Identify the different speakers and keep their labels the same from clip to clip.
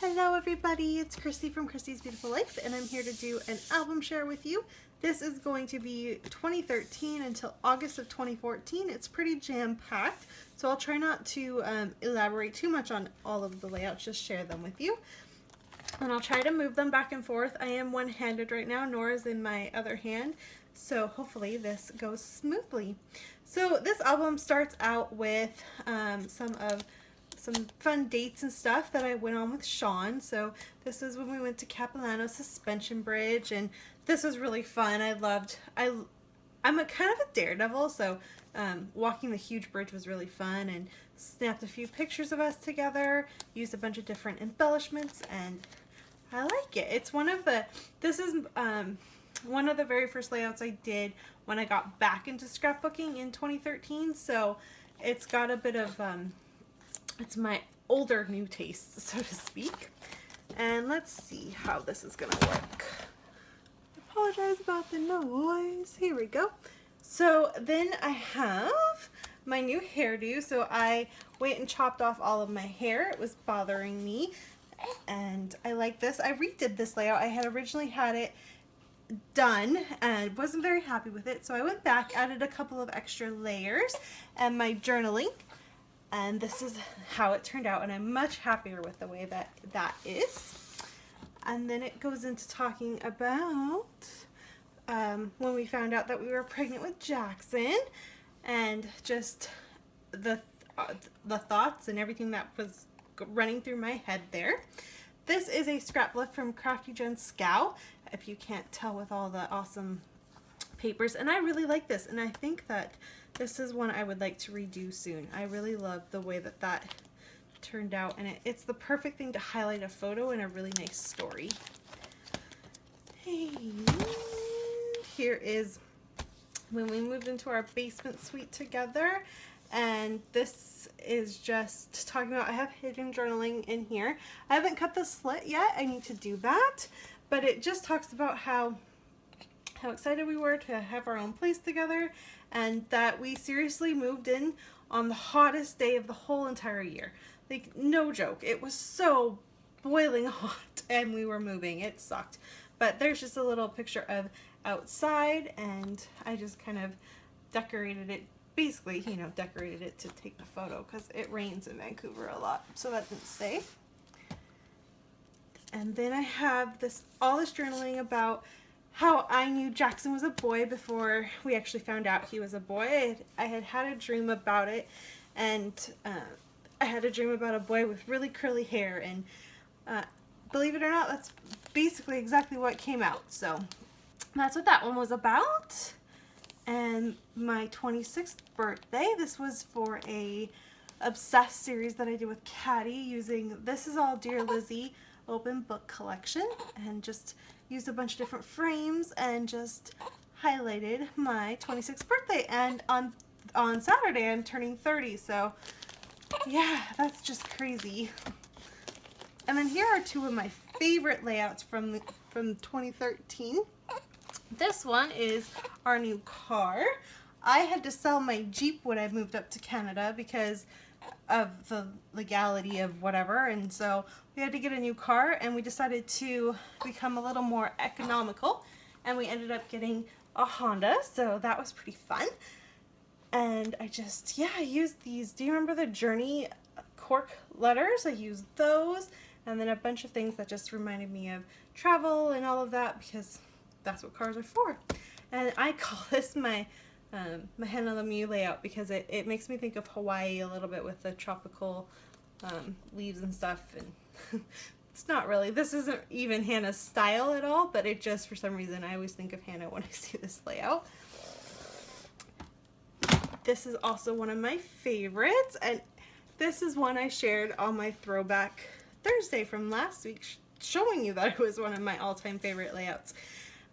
Speaker 1: Hello everybody, it's Christy from Christy's Beautiful Life, and I'm here to do an album share with you. This is going to be 2013 until August of 2014. It's pretty jam-packed, so I'll try not to elaborate too much on all of the layouts, just share them with you. And I'll try to move them back and forth. I am one-handed right now, Nora's in my other hand, so hopefully this goes smoothly. So this album starts out with some fun dates and stuff that I went on with Sean. So this is when we went to Capilano Suspension Bridge, and this was really fun. I'm a kind of a daredevil, so walking the huge bridge was really fun, and snapped a few pictures of us together, used a bunch of different embellishments, and I like it. It's this is one of the very first layouts I did when I got back into scrapbooking in 2013, so it's got a bit of it's my older new taste, so to speak. And let's see how this is gonna work. I apologize about the noise. Here we go. So then I have my new hairdo. So I went and chopped off all of my hair. It was bothering me, and I like this. I redid this layout. I had originally had it done and wasn't very happy with it, so I went back, added a couple of extra layers and my journaling. And this is how it turned out, and I'm much happier with the way that is. And then it goes into talking about when we found out that we were pregnant with Jackson, and just the thoughts and everything that was running through my head there. This is a scrapbook from Crafty Jen Scow, if you can't tell with all the awesome papers, and I really like this, and I think that this is one I would like to redo soon. I really love the way that turned out, and it's the perfect thing to highlight a photo in a really nice story. Hey, here is when we moved into our basement suite together, and this is just talking about, I have hidden journaling in here. I haven't cut the slit yet, I need to do that, but it just talks about how excited we were to have our own place together, and that we seriously moved in on the hottest day of the whole entire year. Like, no joke. It was so boiling hot and we were moving. It sucked. But there's just a little picture of outside, and I just kind of decorated it, basically, you know, decorated it to take the photo because it rains in Vancouver a lot, so that didn't stay. And then I have all this journaling about how I knew Jackson was a boy before we actually found out he was a boy. I had a dream about it, and I had a dream about a boy with really curly hair, and believe it or not, that's basically exactly what came out. So that's what that one was about. And my 26th birthday, this was for a Obsessed series that I did with Caddy, using, this is all Dear Lizzie open book collection, and just used a bunch of different frames and just highlighted my 26th birthday. And on Saturday I'm turning 30, so yeah, that's just crazy. And then here are two of my favorite layouts from 2013. This one is our new car. I had to sell my Jeep when I moved up to Canada because of the legality of whatever, and so we had to get a new car, and we decided to become a little more economical, and we ended up getting a Honda, so that was pretty fun. And I used these, do you remember the Journey cork letters? I used those, and then a bunch of things that just reminded me of travel and all of that, because that's what cars are for. And I call this my Henna Lemieux layout because it makes me think of Hawaii a little bit with the tropical leaves and stuff, and it's not really, this isn't even Hannah's style at all, but it just, for some reason, I always think of Hannah when I see this layout. This is also one of my favorites, and this is one I shared on my Throwback Thursday from last week, showing you that it was one of my all-time favorite layouts.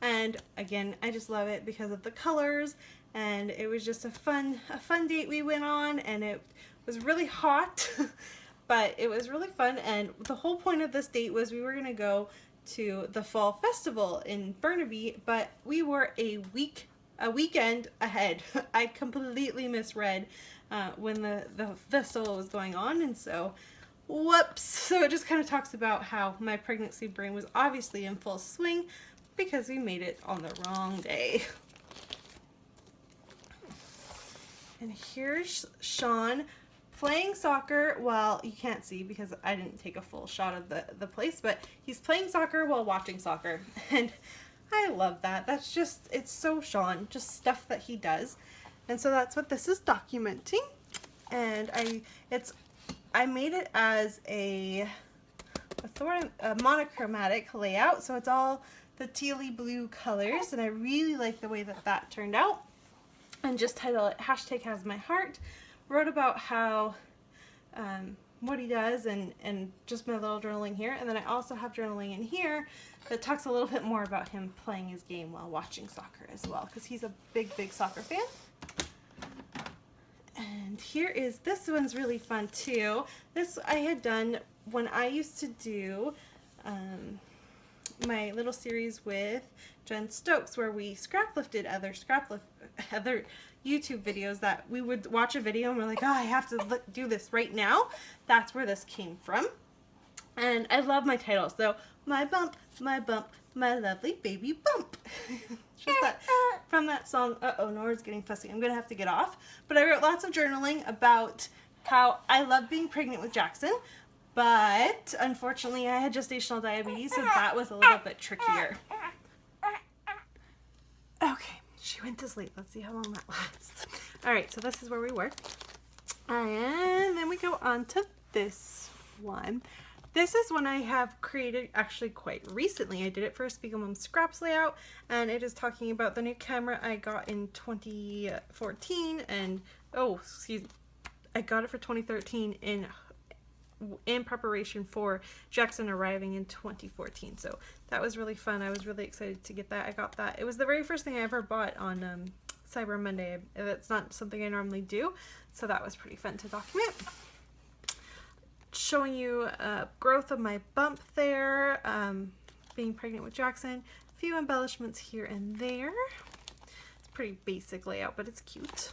Speaker 1: And again, I just love it because of the colors, and it was just a fun date we went on, and it was really hot, but it was really fun. And the whole point of this date was we were gonna go to the Fall Festival in Burnaby, but we were a weekend ahead. I completely misread when the festival was going on, and so Whoops. So it just kind of talks about how my pregnancy brain was obviously in full swing because we made it on the wrong day. And here's Sean playing soccer. Well, you can't see because I didn't take a full shot of the place, but he's playing soccer while watching soccer. And I love that. That's just, it's so Sean, just stuff that he does. And so that's what this is documenting. And I made it as a monochromatic layout, so it's all the tealy blue colors, and I really like the way that that turned out. And just title it hashtag has my heart. Wrote about how what he does and just my little journaling here, and then I also have journaling in here that talks a little bit more about him playing his game while watching soccer as well, because he's a big soccer fan. And here is, this one's really fun too. This I had done when I used to do my little series with Jen Stokes, where we scrap lifted other YouTube videos that we would watch a video and we're like, oh, I have to do this right now. That's where this came from. And I love my title. So, my bump, my lovely baby bump. Just that, from that song. Uh-oh, Nora's getting fussy. I'm going to have to get off. But I wrote lots of journaling about how I love being pregnant with Jackson. But, unfortunately, I had gestational diabetes, so that was a little bit trickier. Okay, she went to sleep. Let's see how long that lasts. Alright, so this is where we were. And then we go on to this one. This is one I have created actually quite recently. I did it for a Spiegel Mom Scraps layout, and it is talking about the new camera I got in 2014, and, oh, excuse me, I got it for 2013 in preparation for Jackson arriving in 2014. So that was really fun. I was really excited to get that. I got that. It was the very first thing I ever bought on Cyber Monday. That's not something I normally do, so that was pretty fun to document. Showing you growth of my bump there, being pregnant with Jackson. A few embellishments here and there. It's a pretty basic layout, but it's cute.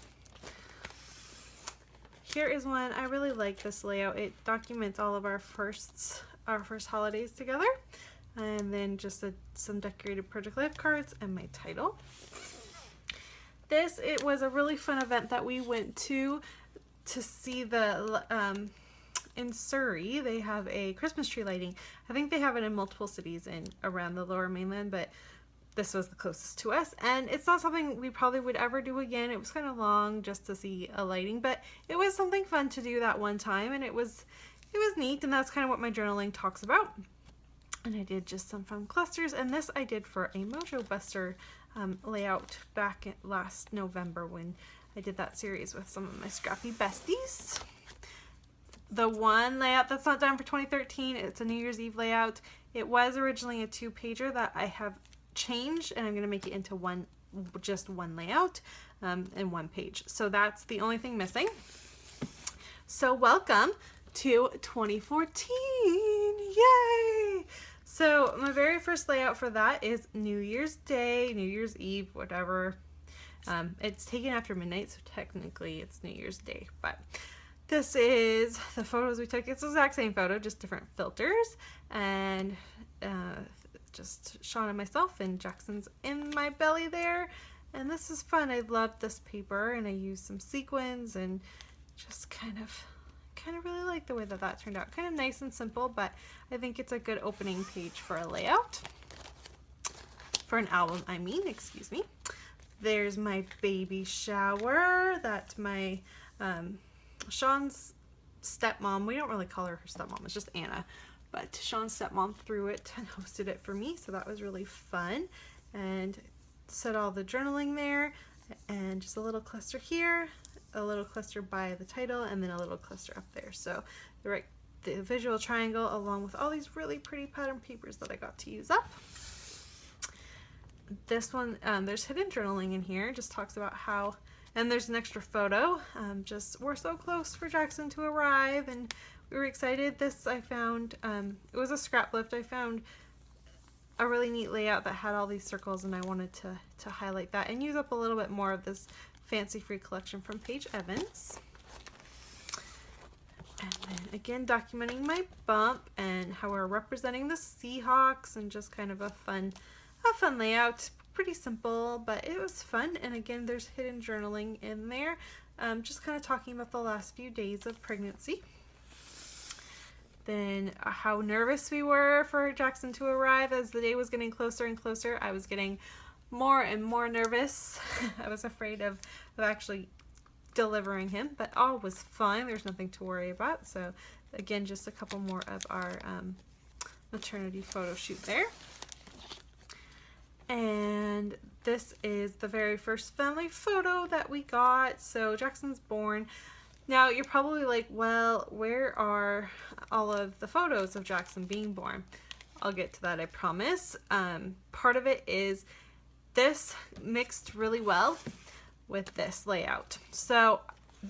Speaker 1: Here is one. I really like this layout. It documents all of our first holidays together, and then just some decorated project life cards and my title. It was a really fun event that we went to see the in Surrey. They have a Christmas tree lighting. I think they have it in multiple cities around the Lower Mainland, but this was the closest to us, and it's not something we probably would ever do again. It was kind of long just to see a lighting, but it was something fun to do that one time, and it was neat, and that's kind of what my journaling talks about. And I did just some fun clusters, and this I did for a Mojo Buster layout back last November when I did that series with some of my scrappy besties. The one layout that's not done for 2013, it's a New Year's Eve layout. It was originally a 2-pager that I have changed, and I'm going to make it into just one layout and one page. So that's the only thing missing. So welcome to 2014. Yay! So my very first layout for that is New Year's Day, New Year's Eve, whatever. It's taken after midnight, so technically it's New Year's Day, but this is the photos we took. It's the exact same photo, just different filters, and just Sean and myself, and Jackson's in my belly there. And this is fun. I love this paper, and I used some sequins, and just kind of really like the way that turned out. Kind of nice and simple, but I think it's a good opening page for a layout. For an album, I mean, excuse me. There's my baby shower. That's my Sean's stepmom. We don't really call her stepmom. It's just Anna. But Sean's stepmom threw it and hosted it for me, so that was really fun. And set all the journaling there, and just a little cluster here, a little cluster by the title, and then a little cluster up there. So the visual triangle along with all these really pretty pattern papers that I got to use up. This one, there's hidden journaling in here, just talks about how, and there's an extra photo, just we're so close for Jackson to arrive, and we were excited. This I found, it was a scrap lift. I found a really neat layout that had all these circles, and I wanted to highlight that and use up a little bit more of this fancy free collection from Paige Evans. And then again, documenting my bump and how we're representing the Seahawks, and just kind of a fun layout. Pretty simple, but it was fun. And again, there's hidden journaling in there. Just kind of talking about the last few days of pregnancy. Then how nervous we were for Jackson to arrive. As the day was getting closer and closer, I was getting more and more nervous. I was afraid of actually delivering him, but all was fine. There's nothing to worry about. So again, just a couple more of our maternity photo shoot there. And this is the very first family photo that we got. So Jackson's born. Now you're probably like, well, where are all of the photos of Jackson being born? I'll get to that, I promise. Part of it is this mixed really well with this layout. So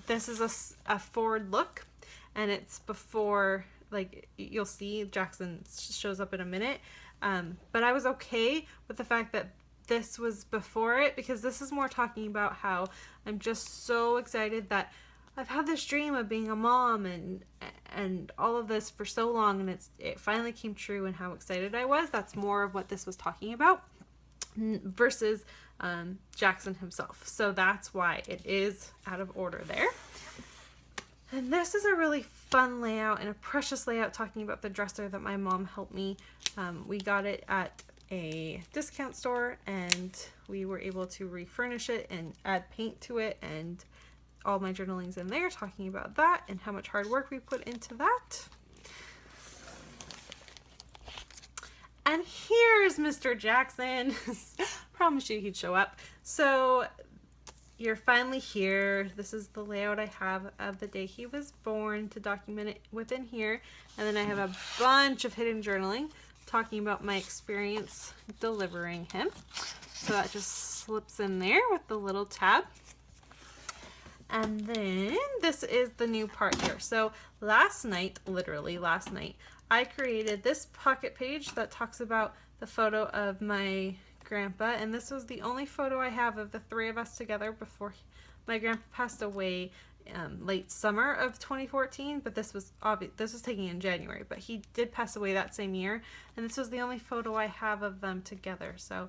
Speaker 1: this is a forward look, and it's before, like you'll see Jackson shows up in a minute. But I was okay with the fact that this was before it, because this is more talking about how I'm just so excited that I've had this dream of being a mom and all of this for so long, and it finally came true, and how excited I was. That's more of what this was talking about versus Jackson himself. So that's why it is out of order there. And this is a really fun layout and a precious layout, talking about the dresser that my mom helped me. We got it at a discount store, and we were able to refurnish it and add paint to it, and all my journaling's in there talking about that and how much hard work we put into that. And here's Mr. Jackson. Promise you he'd show up. So you're finally here. This is the layout I have of the day he was born to document it within here. And then I have a bunch of hidden journaling talking about my experience delivering him. So that just slips in there with the little tab. And then this is the new part here. So last night, literally last night, I created this pocket page that talks about the photo of my grandpa, and this was the only photo I have of the three of us together before my grandpa passed away late summer of 2014. But this was taken in January, but he did pass away that same year, and this was the only photo I have of them together. So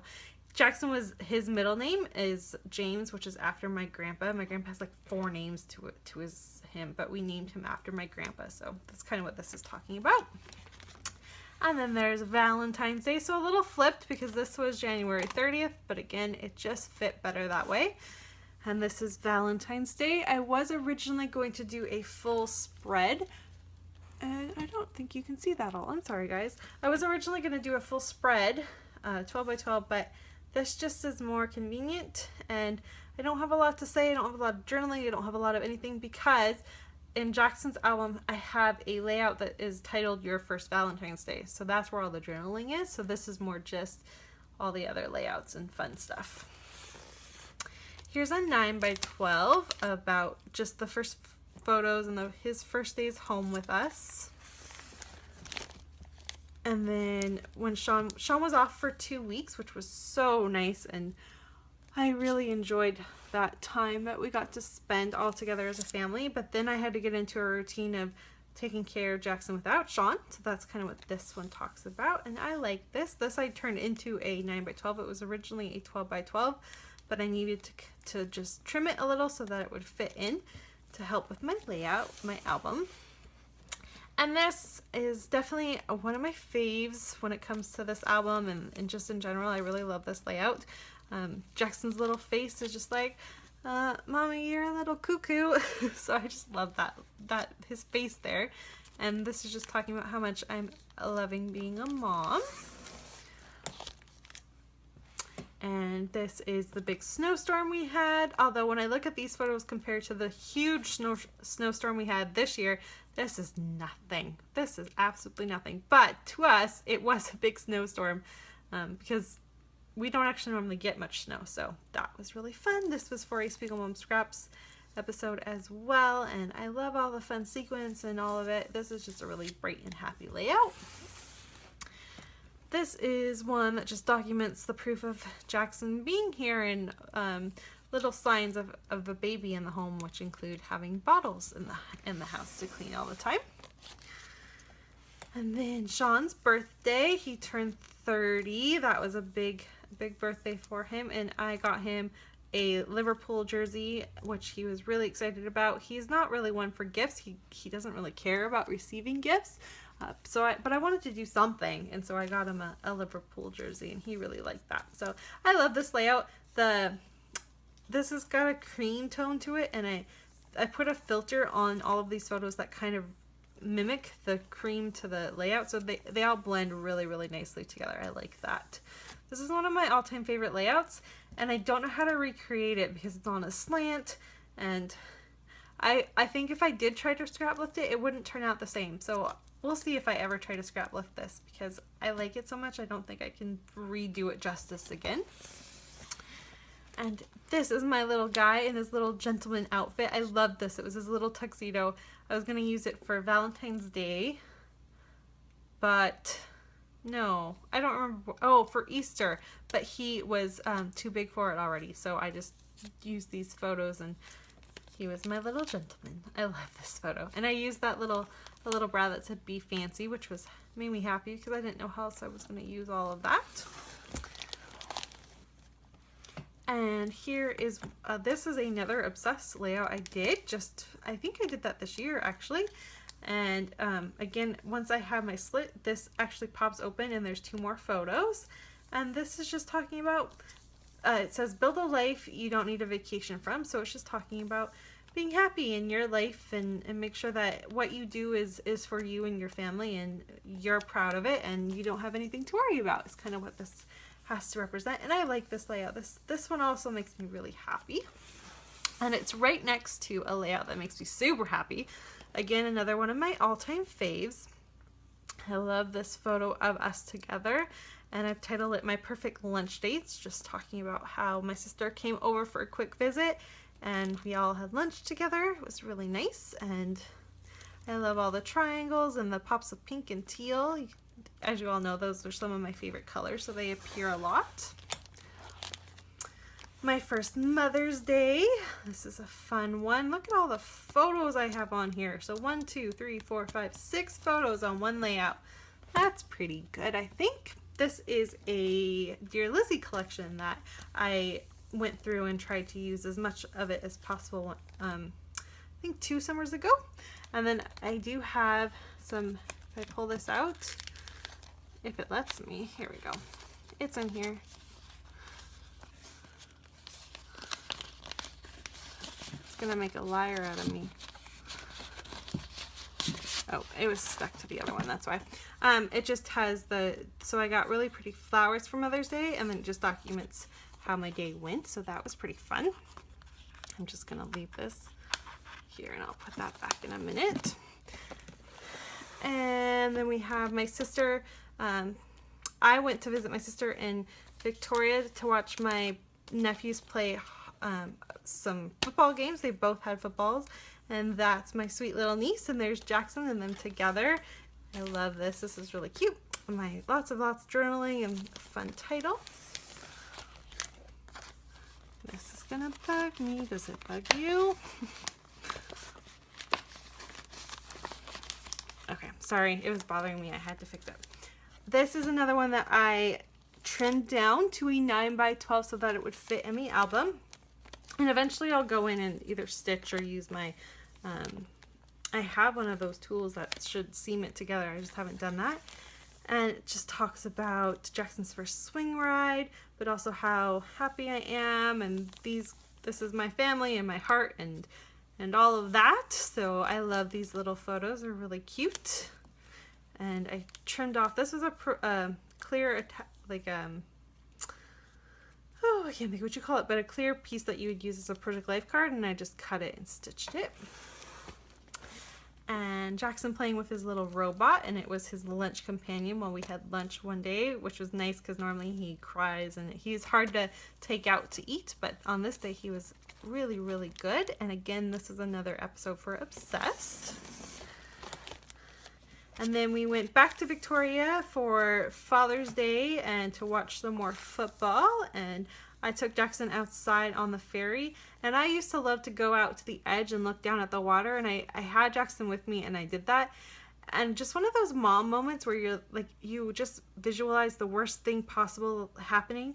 Speaker 1: Jackson his middle name is James, which is after my grandpa. My grandpa has like 4 names to him, but we named him after my grandpa. So that's kind of what this is talking about. And then there's Valentine's Day. So a little flipped, because this was January 30th, but again, it just fit better that way. And this is Valentine's Day. I was originally going to do a full spread, and I don't think you can see that all. I'm sorry, guys. I was originally going to do a full spread, 12 by 12, but this just is more convenient, and I don't have a lot to say. I don't have a lot of journaling. I don't have a lot of anything, because in Jackson's album, I have a layout that is titled Your First Valentine's Day. So that's where all the journaling is. So this is more just all the other layouts and fun stuff. Here's a 9 by 12 about just the first photos and his first days home with us. And then when Sean was off for 2 weeks, which was so nice, and I really enjoyed that time that we got to spend all together as a family. But then I had to get into a routine of taking care of Jackson without Sean. So that's kind of what this one talks about. And I like this. This I turned into a 9 by 12. It was originally a 12 by 12, but I needed to just trim it a little so that it would fit in to help with my layout, my album. And this is definitely one of my faves when it comes to this album, and just in general. I really love this layout. Jackson's little face is just like, Mommy, you're a little cuckoo. So I just love that his face there. And this is just talking about how much I'm loving being a mom. And this is the big snowstorm we had. Although when I look at these photos compared to the huge snowstorm we had this year, this is nothing. This is absolutely nothing. But to us, it was a big snowstorm because we don't actually normally get much snow. So that was really fun. This was for a Spiegel Mom Scraps episode as well. And I love all the fun sequence and all of it. This is just a really bright and happy layout. This is one that just documents the proof of Jackson being here, and little signs of a baby in the home, which include having bottles in the house to clean all the time. And then Sean's birthday, he turned 30. That was a big birthday for him, and I got him a Liverpool jersey, which he was really excited about. He's not really one for gifts. He doesn't really care about receiving gifts. But I wanted to do something, and so I got him a Liverpool jersey, and he really liked that. So I love this layout. This has got a cream tone to it, and I put a filter on all of these photos that kind of mimic the cream to the layout, so they all blend really, really nicely together. I like that. This is one of my all-time favorite layouts, and I don't know how to recreate it because it's on a slant, and I think if I did try to scrap lift it, it wouldn't turn out the same. So we'll see if I ever try to scrap lift this, because I like it so much I don't think I can redo it justice again. And this is my little guy in his little gentleman outfit. I love this. It was his little tuxedo. I was going to use it for Valentine's Day, but no, I don't remember. Oh, for Easter, but he was too big for it already, so I just used these photos, and he was my little gentleman. I love this photo. And I used that little bra that said "Be Fancy," which made me happy because I didn't know how else I was going to use all of that. And here is, this is another Obsessed layout I did. I think I did that this year actually. And again, once I have my slit, this actually pops open and there's 2 more photos. And this is just talking about, it says build a life you don't need a vacation from. So it's just talking about being happy in your life, and make sure that what you do is for you and your family, and you're proud of it, and you don't have anything to worry about. It's kind of what this has to represent. And I like this layout. This one also makes me really happy, and it's right next to a layout that makes me super happy. Again, another one of my all-time faves. I love this photo of us together, and I've titled it My Perfect Lunch Dates, just talking about how my sister came over for a quick visit and we all had lunch together. It was really nice, and I love all the triangles and the pops of pink and teal. As you all know, those are some of my favorite colors, so they appear a lot. My first Mother's Day. This is a fun one. Look at all the photos I have on here. So 1, 2, 3, 4, 5, 6 photos on one layout. That's pretty good, I think. This is a Dear Lizzie collection that I went through and tried to use as much of it as possible, I think 2 summers ago. And then I do have some, if I pull this out, if it lets me, here we go. It's in here. It's gonna make a liar out of me. Oh, it was stuck to the other one, that's why. It just has so I got really pretty flowers for Mother's Day, and then it just documents how my day went, so that was pretty fun. I'm just gonna leave this here, and I'll put that back in a minute. And then we have my sister. I went to visit my sister in Victoria to watch my nephews play some football games. They both had footballs, and that's my sweet little niece, and there's Jackson and them together. I love this. This is really cute. Lots of journaling and a fun title. This is gonna bug me. Does it bug you? Okay, sorry, it was bothering me. I had to fix it. This is another one that I trimmed down to a 9x12 so that it would fit in the album. And eventually I'll go in and either stitch or use my, I have one of those tools that should seam it together. I just haven't done that. And it just talks about Jackson's first swing ride, but also how happy I am, and this is my family and my heart and all of that. So I love these little photos. They're really cute. And I trimmed off, this was a clear, oh, I can't think what you call it, but a clear piece that you would use as a Project Life card, and I just cut it and stitched it. And Jackson playing with his little robot, and it was his lunch companion while we had lunch one day, which was nice because normally he cries and he's hard to take out to eat, but on this day he was really, really good. And again, this is another episode for Obsessed. And then we went back to Victoria for Father's Day and to watch some more football, and I took Jackson outside on the ferry, and I used to love to go out to the edge and look down at the water, and I had Jackson with me and I did that. And just one of those mom moments where you're like, you just visualize the worst thing possible happening.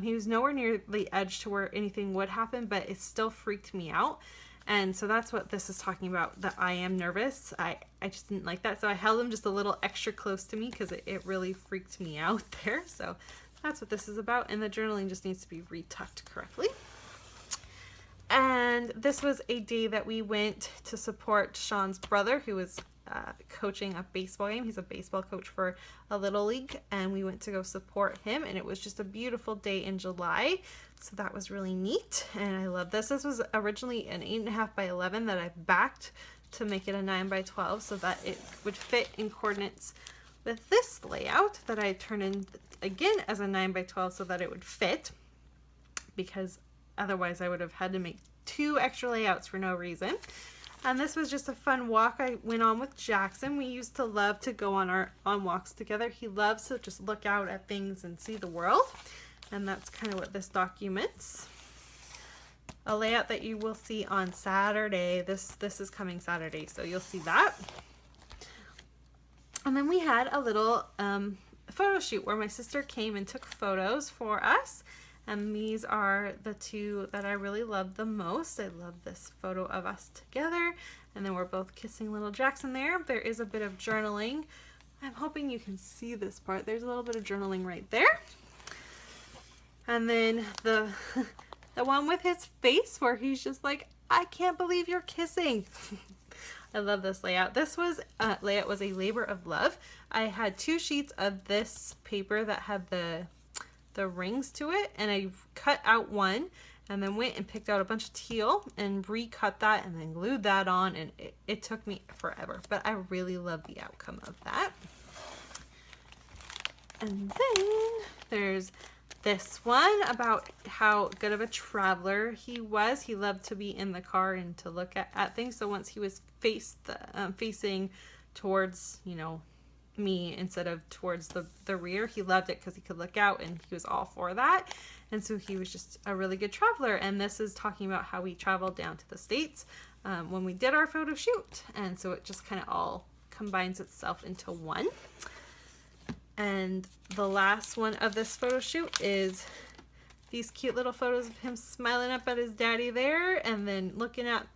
Speaker 1: He was nowhere near the edge to where anything would happen, but it still freaked me out. And so that's what this is talking about, that I am nervous. I just didn't like that. So I held him just a little extra close to me because it really freaked me out there. So that's what this is about. And the journaling just needs to be retucked correctly. And this was a day that we went to support Sean's brother, who was coaching a baseball game. He's a baseball coach for a little league, and we went to go support him, and it was just a beautiful day in July. So that was really neat, and I love this. This was originally an 8.5 by 11 that I backed to make it a 9 by 12 so that it would fit in coordinates with this layout that I turned in again as a 9 by 12 so that it would fit, because otherwise I would have had to make 2 extra layouts for no reason. And this was just a fun walk I went on with Jackson. We used to love to go on walks together. He loves to just look out at things and see the world. And that's kind of what this documents. A layout that you will see on Saturday. This is coming Saturday, so you'll see that. And then we had a little photo shoot where my sister came and took photos for us. And these are the 2 that I really love the most. I love this photo of us together. And then we're both kissing little Jackson there. There is a bit of journaling. I'm hoping you can see this part. There's a little bit of journaling right there. And then the one with his face where he's just like, I can't believe you're kissing. I love this layout. This layout was a labor of love. I had 2 sheets of this paper that had the rings to it, and I cut out one and then went and picked out a bunch of teal and recut that and then glued that on, and it took me forever, but I really love the outcome of that. And then there's this one about how good of a traveler he was. He loved to be in the car and to look at things. So once he was facing towards, me instead of towards the rear, he loved it because he could look out, and he was all for that. And so he was just a really good traveler. And this is talking about how we traveled down to the States when we did our photo shoot. And so it just kind of all combines itself into one. And the last one of this photo shoot is these cute little photos of him smiling up at his daddy there, and then looking at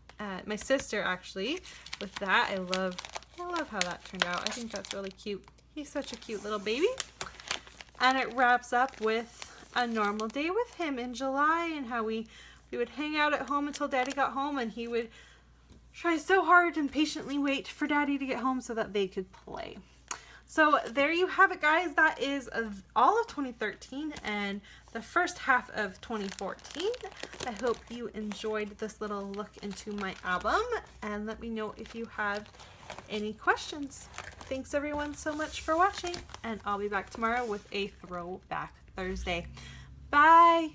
Speaker 1: my sister actually with that. I love how that turned out. I think that's really cute. He's such a cute little baby. And it wraps up with a normal day with him in July, and how we would hang out at home until Daddy got home, and he would try so hard and patiently wait for Daddy to get home so that they could play. So there you have it, guys. That is all of 2013 and the first half of 2014. I hope you enjoyed this little look into my album, and let me know if you have any questions. Thanks everyone so much for watching, and I'll be back tomorrow with a Throwback Thursday. Bye!